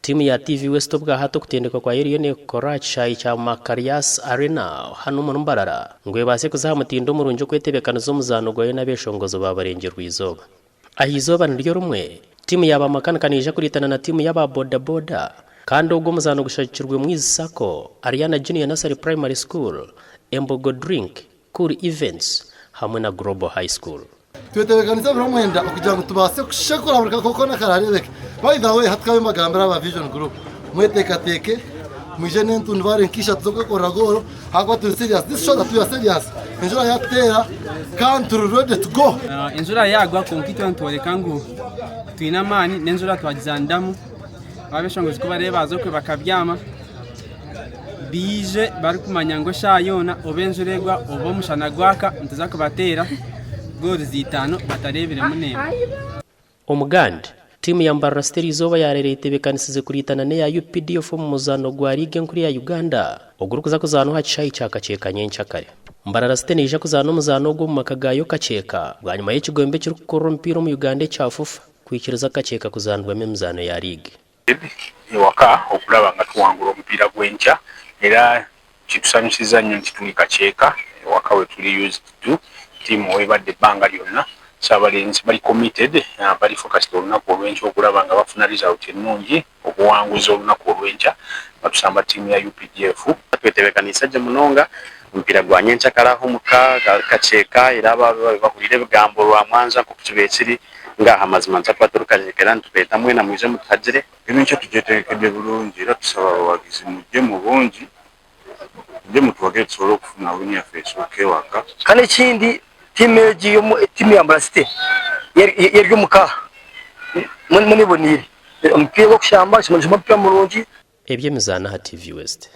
timu ya TV West bwa hato kutendeka kwa Elione Koracha cha Makarias Arena hano mu Mbarara ngwe base kuzaha mutindo murunjo kwetebekana zo muzano gwaye nabeshongozo babarengerwa izoba ahizoba niryo rumwe timu yaba makanakanije kuritana na timu yaba boda kandi ubwo muzano gushakirwe mu Isako Ariana Junior Nursery Primary School Embogo Drink Cool Events hamwe na Global High School twetebekaniza biramwenda kugira ngo tubase kushakora Amerika koko nakararereke by the way hatkawe magambira aba Vision Group mwetekateke muje nentu ndware nkisha tuzokora goro hakwa turi serious this show that we are serious injura yatera country ready to go injura yagwa konkito ntore kangu twina mani nenjura twagizandamu abeshongozi ko bareba zo kwe bakabyama bije bari kumanya ngo shayona obenjuregwa obo mushana gwaka ntuza kubatera gori zitano batarebere munema Omuganda timu ya Mbarara Steri zoba yarerete bekanisize kuritana ne ya UPDF mu muzano gwa Ligue nkuri ya Uganda ogurukuza kuzano hacayi cyakaceka nyencyakare Mbarara Steri ije kuzano muzano gwo mu makagayo kaceka bwanyuma y'ikigombe cyo gukora umupira mu Uganda cyafufa kwikiriza kaceka kuzandwa muzano ya Ligue waka okulaba nga tuwangula omupira gwenja era kitusanyusiza nnyo kitunikaceka waka we tuli used to timu webadde banga lyonna sabalenzi bali committed bali focused olunaku olwenja okulaba nga bafuna result ennungi okuwanguza olunaku olwenja batusamba timu ya UPDF twetebekanisa gye munonga mpira gwa nyenkyakalaho muka kaceka era bakulira ebigambo lwa mwanza kukiba ekiri nga amazima ntakuba tulukanyekera ntupeta mwena mwize mutuhagire ebintu tugetekedde bulungi era tusaba abawagizi mujje mu bungi mujje mutuwage tusobole okufuna winya face okewaka kandi ekindi timu ya Mbarara Steri yeryo muka munibonire omupira gwo kushamba kimanje mupira mulungi ebyemizana ha TV West